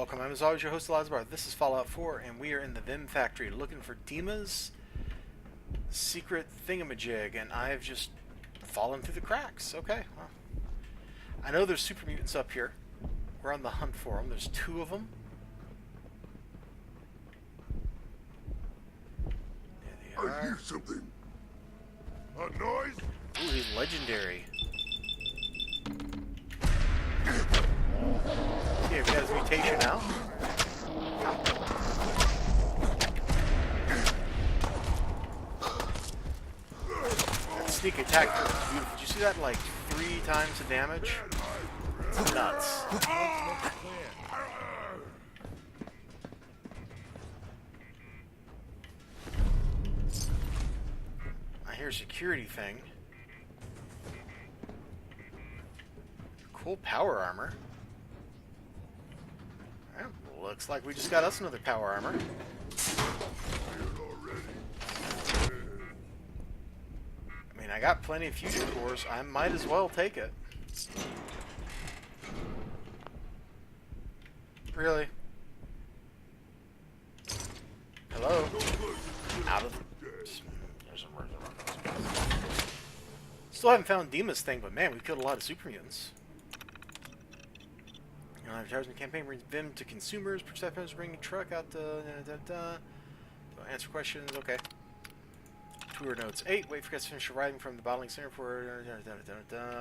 welcome. I'm as always your host, Elizibar. This is Fallout 4, and we are in the Vim factory looking for Dima's secret thingamajig, and I've just fallen through the cracks. Okay, well, I know there's super mutants up here. We're on the hunt for them. There's 2 of them. There they are. I hear something. A noise? Ooh, he's legendary. Okay, we got his mutation now. That sneak attack was beautiful. Did you see that, like, 3 times the damage? It's nuts. I hear a security thing. Cool power armor. Well, looks like we just got us another power armor. I mean, I got plenty of fusion cores. I might as well take it. Really? Hello? Out of the... Still haven't found Dima's thing, but man, we've killed a lot of super mutants. Advertising campaign brings Vim to consumers. Perceptions bring a truck out to... Answer questions. Okay. Tour notes 8. Wait for guests to finish arriving from the bottling center for...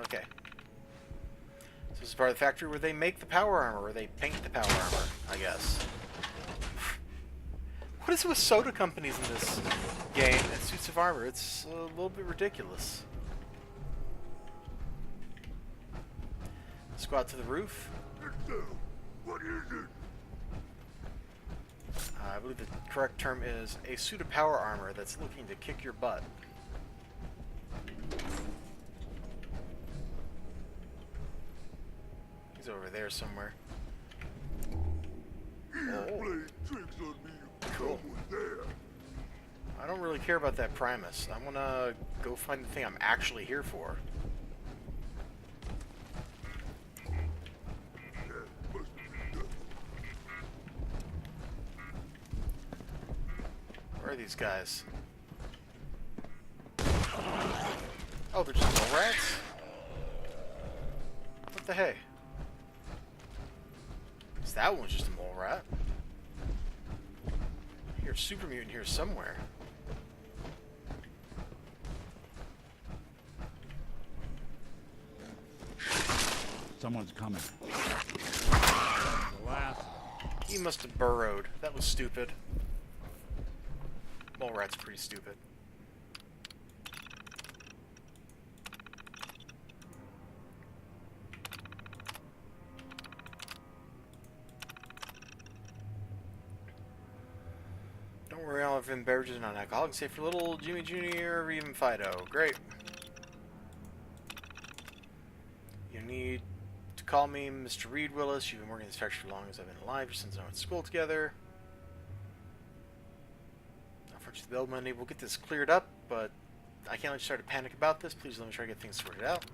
Okay. So this is part of the factory where they make the power armor, or they paint the power armor, I guess. What is it with soda companies in this game and suits of armor? It's a little bit ridiculous. Let's go out to the roof. What is it? I believe the correct term is a suit of power armor that's looking to kick your butt. He's over there somewhere. Playing tricks on me. Cool. There. I don't really care about that Primus. I want to go find the thing I'm actually here for. Where are these guys? Oh, they're just mole rats? What the hey? Because that one's just a mole rat. I hear a super mutant here somewhere. Someone's coming. He must have burrowed. That was stupid. Mole rat's pretty stupid. Don't worry, all of them beverages are non-alcoholic, save for little Jimmy Jr. or even Fido. Great. You need to call me Mr. Reed Willis. You've been working in this factory for as long as I've been alive. Your sons and I went to school together. The build money. We'll get this cleared up, but I can't let you start to panic about this. Please let me try to get things sorted out.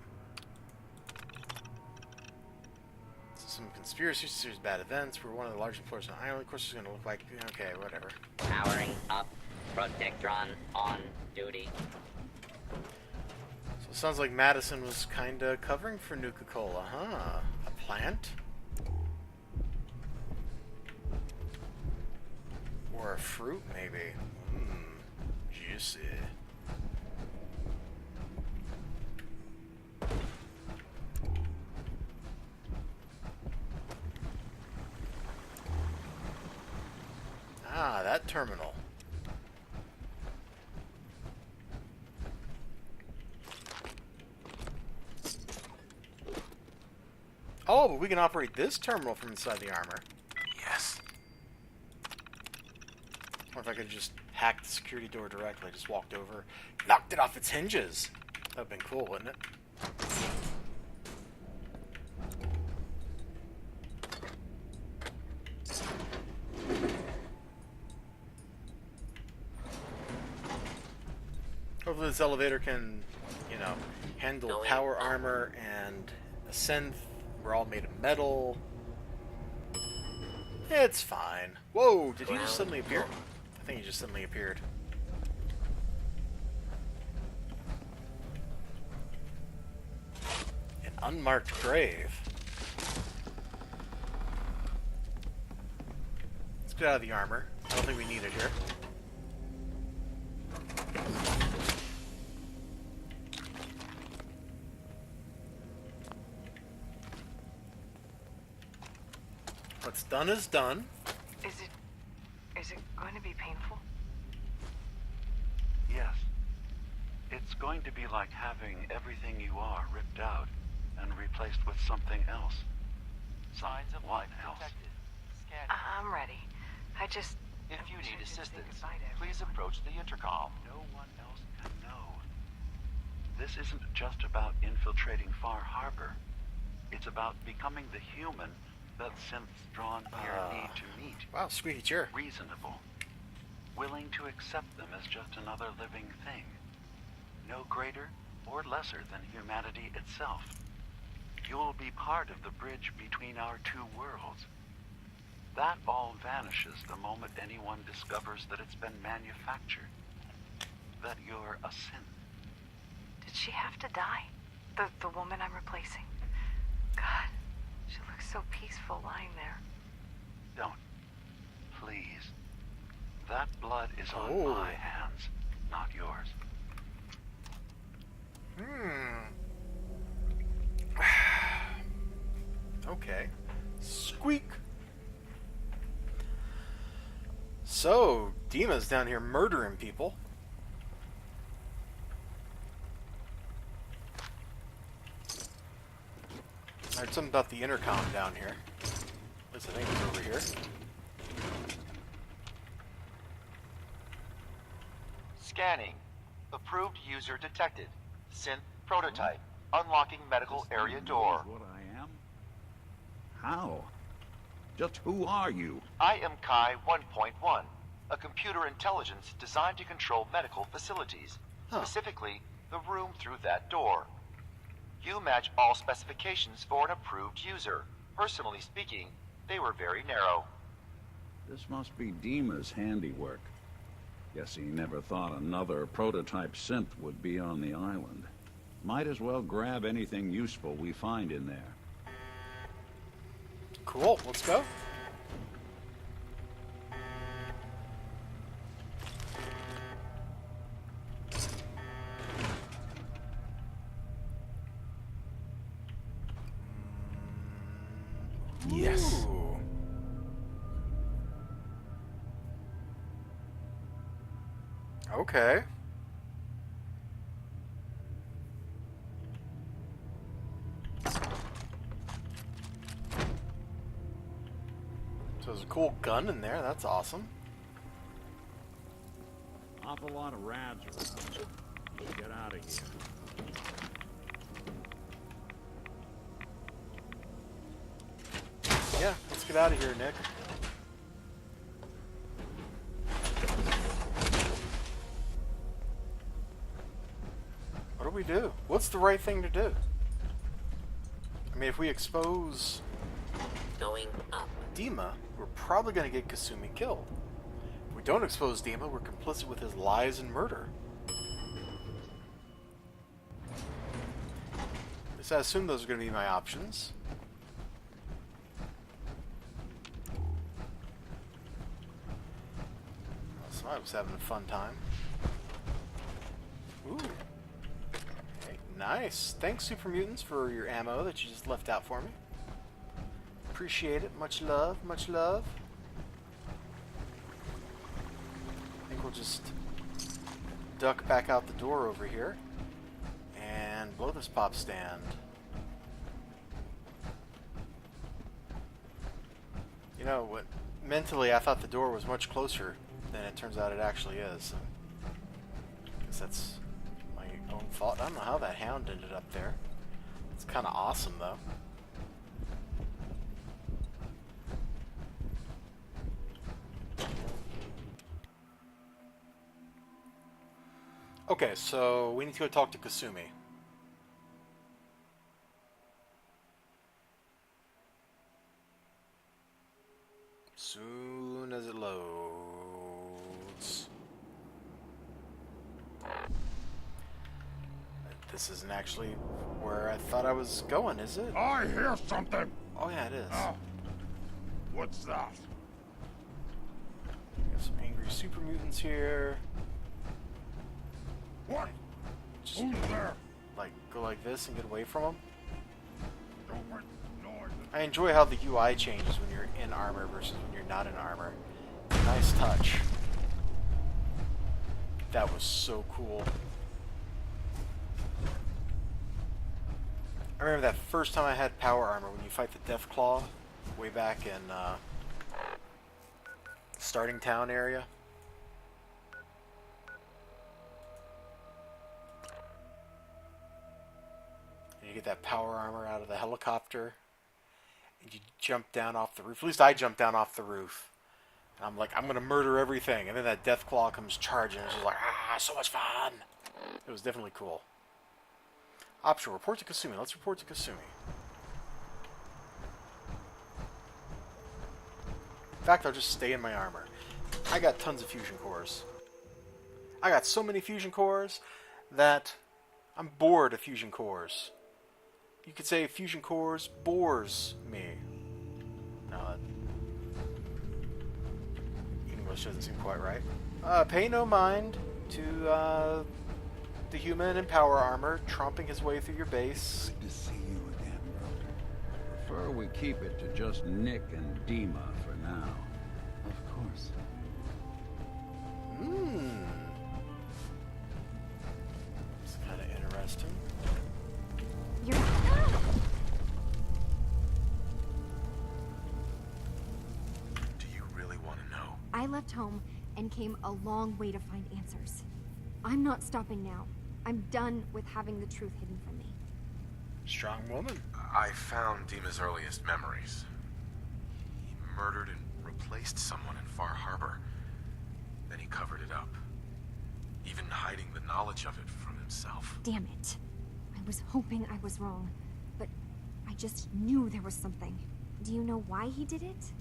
So some conspiracies, series of bad events. We're one of the largest employers on the island. Of course, it's going to look like... Okay, whatever. Powering up. Protectron on duty. So it sounds like Madison was kind of covering for Nuka-Cola, huh? A plant? Or a fruit, maybe. Juicy. Ah, that terminal. Oh, but we can operate this terminal from inside the armor. Yes. Or if I could just hack the security door directly, just walked over, knocked it off its hinges. That would have been cool, wouldn't it? Hopefully this elevator can, you know, handle power armor and ascend. We're all made of metal. It's fine. Whoa, did he just suddenly appear? I think he just suddenly appeared. An unmarked grave. Let's get out of the armor. I don't think we need it here. What's done is done. Is it going to be painful? Yes. It's going to be like having everything you are ripped out and replaced with something else. Signs of life detected. Scanning. I'm ready. I just... If you need wish I could say assistance, goodbye to please everyone. approach the intercom. No one else can know. This isn't just about infiltrating Far Harbor. It's about becoming the human that synths drawn here need to meet. Wow, squeaky chair. Reasonable. Willing to accept them as just another living thing. No greater or lesser than humanity itself. You'll be part of the bridge between our two worlds. That all vanishes the moment anyone discovers that it's been manufactured. That you're a synth. Did she have to die? The woman I'm replacing? God, she looks so peaceful lying there. Don't. Please. That blood is on Oh. my hands, not yours. Okay. Squeak. So, Dima's down here murdering people. I heard something about the intercom down here. At least I think it's over here. Scanning. Approved user detected. Synth prototype. Unlocking medical area door. What I am? How? Just who are you? I am Kai 1.1, a computer intelligence designed to control medical facilities. Huh. Specifically, the room through that door. You match all specifications for an approved user. Personally speaking, they were very narrow. This must be Dima's handiwork. Guess he never thought another prototype synth would be on the island. Might as well grab anything useful we find in there. Cool, let's go. Yes. Ooh. Okay. So there's a cool gun in there, that's awesome. Awful lot of rads around. Let's get out of here. Yeah, let's get out of here, Nick. What do we do? What's the right thing to do? I mean, if we expose Going up. Dima, we're probably going to get Kasumi killed. If we don't expose Dima, we're complicit with his lies and murder. At least I assume those are going to be my options. Well, somebody was having a fun time. Ooh. Okay, nice. Thanks, Super Mutants, for your ammo that you just left out for me. Appreciate it. Much love. Much love. I think we'll just duck back out the door over here and blow this pop stand. You know what? Mentally, I thought the door was much closer than it turns out it actually is. So I guess that's my own fault. I don't know how that hound ended up there. It's kind of awesome, though. Okay, so we need to go talk to Kasumi. Soon as it loads. This isn't actually where I thought I was going, is it? I hear something. Oh yeah, it is. What's that? We have some angry super mutants here. What? Just Who's there? like go like this and get away from them. Don't make noise. I enjoy how the UI changes when you're in armor versus when you're not in armor. Nice touch. That was so cool. I remember that first time I had power armor when you fight the Death Claw way back in Starting Town area. And you get that power armor out of the helicopter and you jump down off the roof. At least I jumped down off the roof. And I'm like, I'm gonna murder everything. And then that Death Claw comes charging. It's just like, so much fun. It was definitely cool. Optional, report to Kasumi. Let's report to Kasumi. In fact, I'll just stay in my armor. I got tons of fusion cores. I got so many fusion cores that I'm bored of fusion cores. You could say fusion cores bores me. No, that English doesn't seem quite right. Pay no mind to the human in power armor tromping his way through your base. Good to see you again, brother. Prefer we keep it to just Nick and Dima for now. Of course. It's kind of interesting. You're... Do you really want to know? I left home and came a long way to find answers. I'm not stopping now. I'm done with having the truth hidden from me. Strong woman. I found Dima's earliest memories. He murdered and replaced someone in Far Harbor. Then he covered it up, even hiding the knowledge of it from himself. Damn it. I was hoping I was wrong, but I just knew there was something. Do you know why he did it?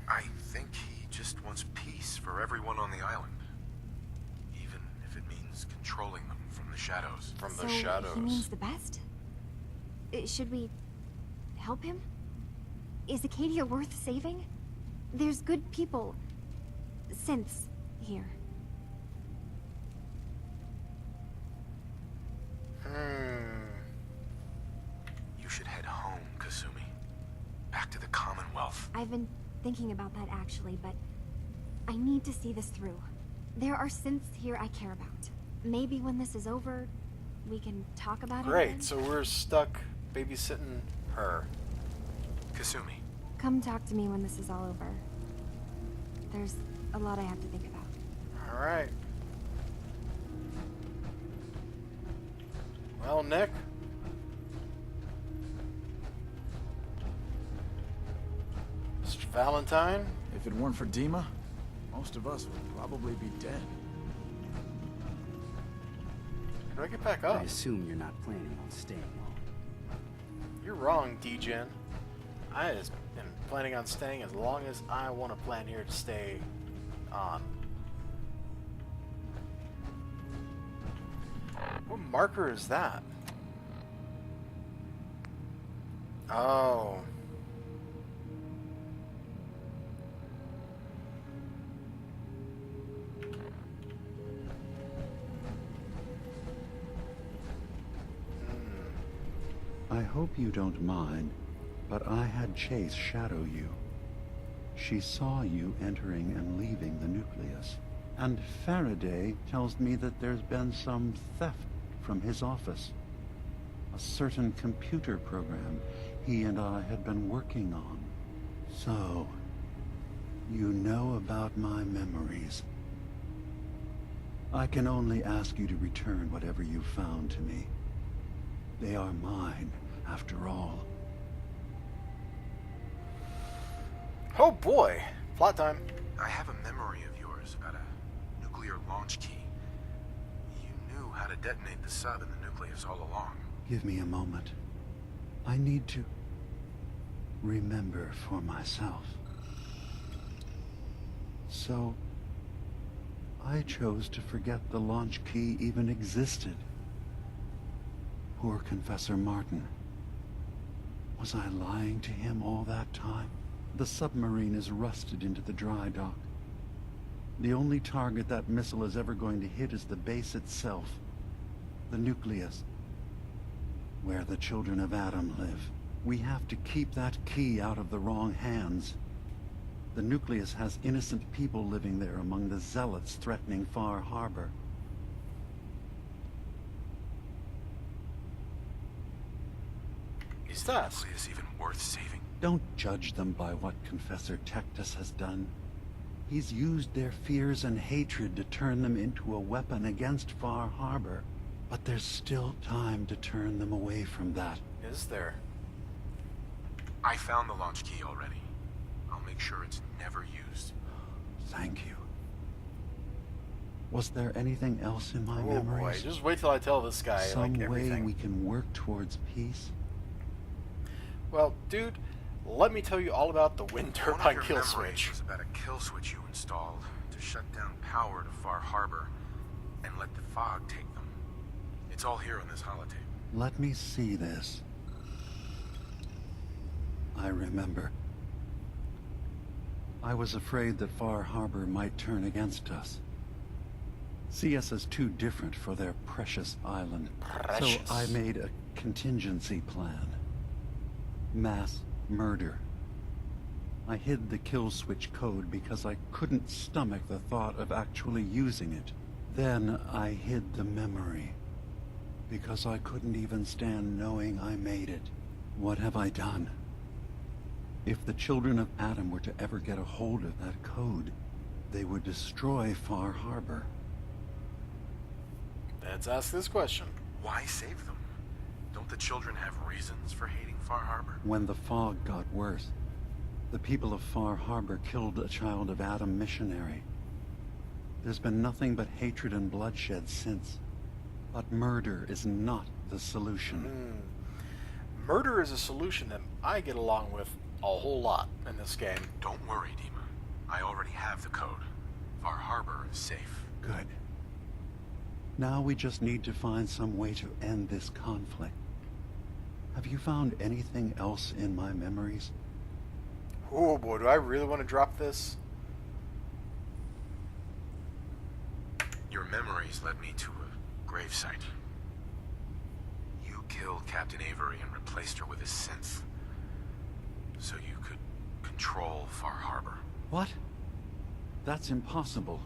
I think he just wants peace for everyone on the island. Even if it means controlling them from the shadows. From So the shadows. he means the best? Should we help him? Is Acadia worth saving? There's good people, synths, here. You should head home, Kasumi. Back to the Commonwealth. I've been thinking about that actually, but I need to see this through. There are synths here I care about. Maybe when this is over, we can talk about it again. Great, so we're stuck babysitting her. Kasumi. Come talk to me when this is all over. There's a lot I have to think about. Alright. Well, Nick? Mr. Valentine? If it weren't for Dima, most of us would probably be dead. How do I get back I up? assume you're not planning on staying long. You're wrong, D-Gen. I have been planning on staying as long as I want to plan here to stay on. What marker is that? Oh. I hope you don't mind, but I had Chase shadow you. She saw you entering and leaving the nucleus. And Faraday tells me that there's been some theft from his office. A certain computer program he and I had been working on. So, you know about my memories. I can only ask you to return whatever you found to me. They are mine, after all. Oh boy! Plot time. I have a memory of yours about a nuclear launch key. You knew how to detonate the sub in the nucleus all along. Give me a moment. I need to remember for myself. So, I chose to forget the launch key even existed. Poor Confessor Martin. Was I lying to him all that time? The submarine is rusted into the dry dock. The only target that missile is ever going to hit is the base itself. The nucleus. Where the children of Adam live. We have to keep that key out of the wrong hands. The nucleus has innocent people living there among the zealots threatening Far Harbor. Is that? Is even worth saving? Don't judge them by what Confessor Tectus has done. He's used their fears and hatred to turn them into a weapon against Far Harbor. But there's still time to turn them away from that. Is there? I found the launch key already. I'll make sure it's never used. Thank you. Was there anything else in my Oh boy, memories? just wait till I tell this guy Some like everything. way we can work towards peace? Well, dude, let me tell you all about the wind turbine One of kill your memories switch. was about a kill switch you installed to shut down power to Far Harbor and let the fog take them. It's all here on this holotape. Let me see this. I remember. I was afraid that Far Harbor might turn against us. See us as too different for their precious island. Precious. So I made a contingency plan. Mass murder. I hid the kill switch code because I couldn't stomach the thought of actually using it. Then I hid the memory because I couldn't even stand knowing I made it. What have I done? If the children of Adam were to ever get a hold of that code, they would destroy Far Harbor. Let's ask this question. Why save them? Don't the children have reasons for hating Far Harbor? When the fog got worse, the people of Far Harbor killed a child of Adam missionary. There's been nothing but hatred and bloodshed since. But murder is not the solution. Murder is a solution that I get along with a whole lot in this game. Don't worry, Dima. I already have the code. Far Harbor is safe. Good. Now we just need to find some way to end this conflict. Have you found anything else in my memories? Oh boy, do I really want to drop this? Your memories led me to a gravesite. You killed Captain Avery and replaced her with a synth. So you could control Far Harbor. What? That's impossible.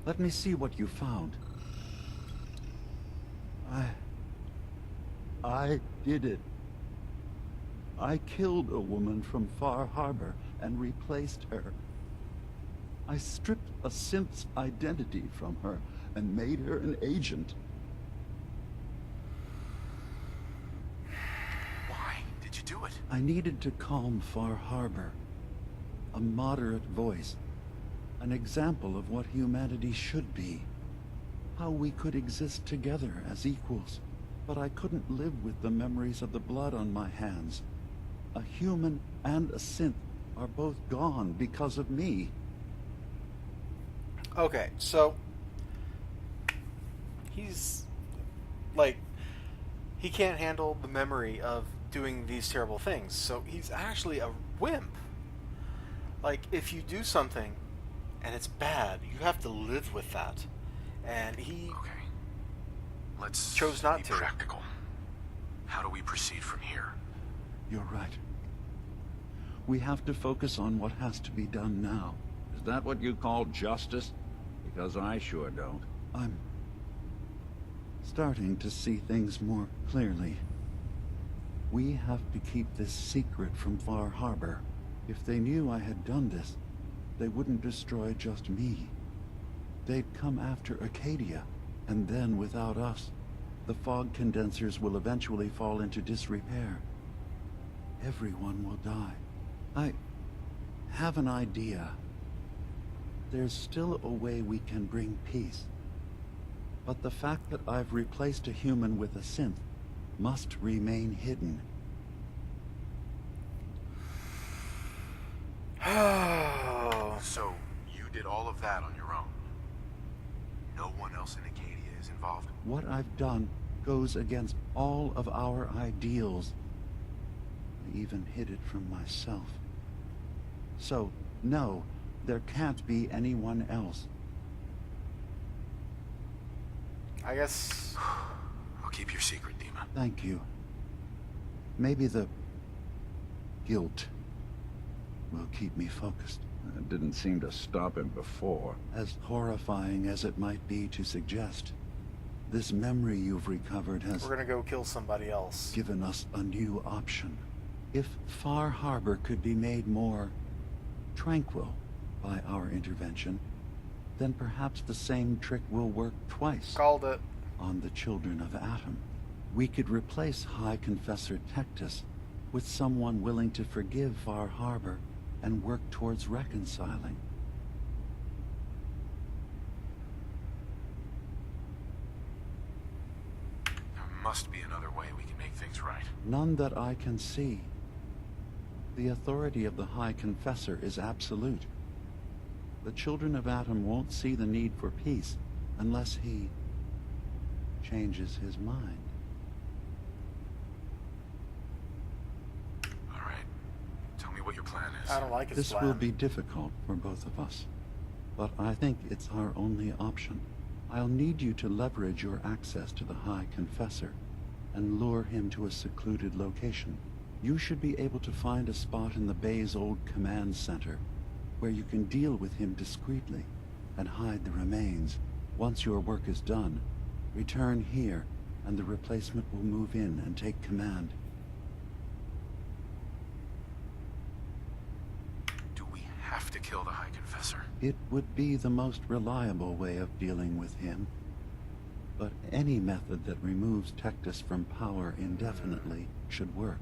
Let me see what you found. I did it. I killed a woman from Far Harbor and replaced her. I stripped a synth's identity from her and made her an agent. Why did you do it? I needed to calm Far Harbor. A moderate voice. An example of what humanity should be. How we could exist together as equals. But I couldn't live with the memories of the blood on my hands. A human and a synth are both gone because of me. Okay, so he's like, he can't handle the memory of doing these terrible things, so he's actually a wimp. Like, if you do something and it's bad, you have to live with that. And he Let's chose not be to. practical. How do we proceed from here? You're right. We have to focus on what has to be done now. Is that what you call justice? Because I sure don't. I'm starting to see things more clearly. We have to keep this secret from Far Harbor. If they knew I had done this, they wouldn't destroy just me. They'd come after Acadia, and then without us, the fog condensers will eventually fall into disrepair. Everyone will die. I have an idea. There's still a way we can bring peace. But the fact that I've replaced a human with a synth must remain hidden. Oh. So, you did all of that on your own? No one else in Acadia is involved? What I've done goes against all of our ideals. I even hid it from myself. So, no, there can't be anyone else. I guess... I'll keep your secret, Dima. Thank you. Maybe the guilt will keep me focused. It didn't seem to stop him before. As horrifying as it might be to suggest, this memory you've recovered has... We're gonna go kill somebody else. ...given us a new option. If Far Harbor could be made more tranquil by our intervention, then perhaps the same trick will work twice. Called it. On the children of Atom. We could replace High Confessor Tectus with someone willing to forgive Far Harbor and work towards reconciling. There must be another way we can make things right. None that I can see. The authority of the High Confessor is absolute. The children of Atom won't see the need for peace unless he changes his mind. All right. Tell me what your plan is. I don't like his This plan. will be difficult for both of us, but I think it's our only option. I'll need you to leverage your access to the High Confessor and lure him to a secluded location. You should be able to find a spot in the Bay's old command center where you can deal with him discreetly and hide the remains. Once your work is done, return here and the replacement will move in and take command. Do we have to kill the High Confessor? It would be the most reliable way of dealing with him. But any method that removes Tectus from power indefinitely should work.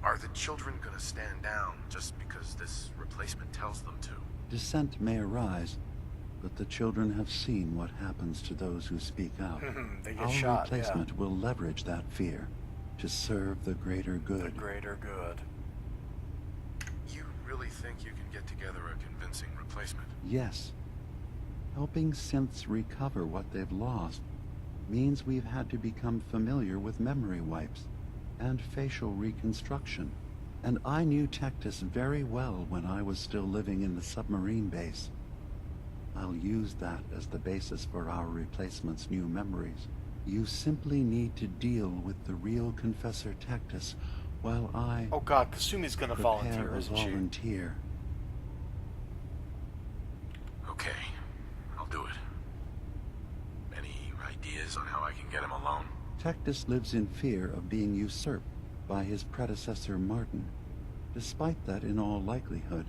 Are the children gonna stand down just because this replacement tells them to? Dissent may arise, but the children have seen what happens to those who speak out. They get Our shot, replacement will leverage that fear to serve the greater good. The greater good. You really think you can get together a convincing replacement? Yes. Helping synths recover what they've lost means we've had to become familiar with memory wipes and facial reconstruction. And I knew Tectus very well when I was still living in the submarine base. I'll use that as the basis for our replacement's new memories. You simply need to deal with the real Confessor Tectus while I... Oh god, Kasumi's gonna volunteer, a isn't she? volunteer. Okay, I'll do it. Any ideas on how I can get him alone? Tectus lives in fear of being usurped by his predecessor Martin. Despite that, in all likelihood,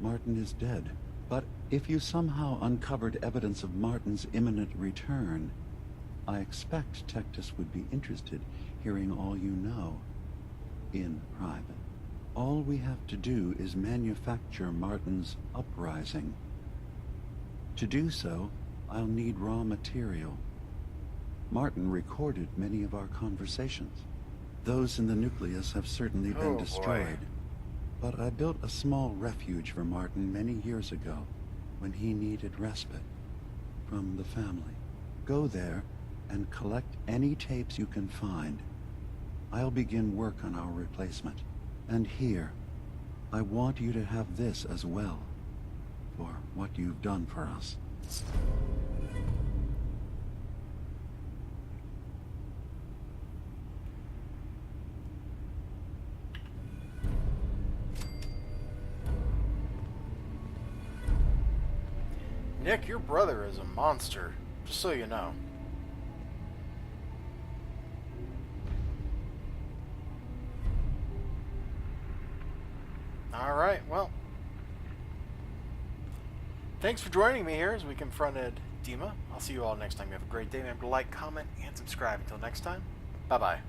Martin is dead. But if you somehow uncovered evidence of Martin's imminent return, I expect Tectus would be interested hearing all you know, in private. All we have to do is manufacture Martin's uprising. To do so, I'll need raw material. Martin recorded many of our conversations. Those in the nucleus have certainly been destroyed. But I built a small refuge for Martin many years ago when he needed respite from the family. Go there and collect any tapes you can find. I'll begin work on our replacement. And here, I want you to have this as well, for what you've done for us. Nick, your brother is a monster, just so you know. Alright, well. Thanks for joining me here as we confronted Dima. I'll see you all next time. You have a great day. Remember to like, comment, and subscribe. Until next time, bye-bye.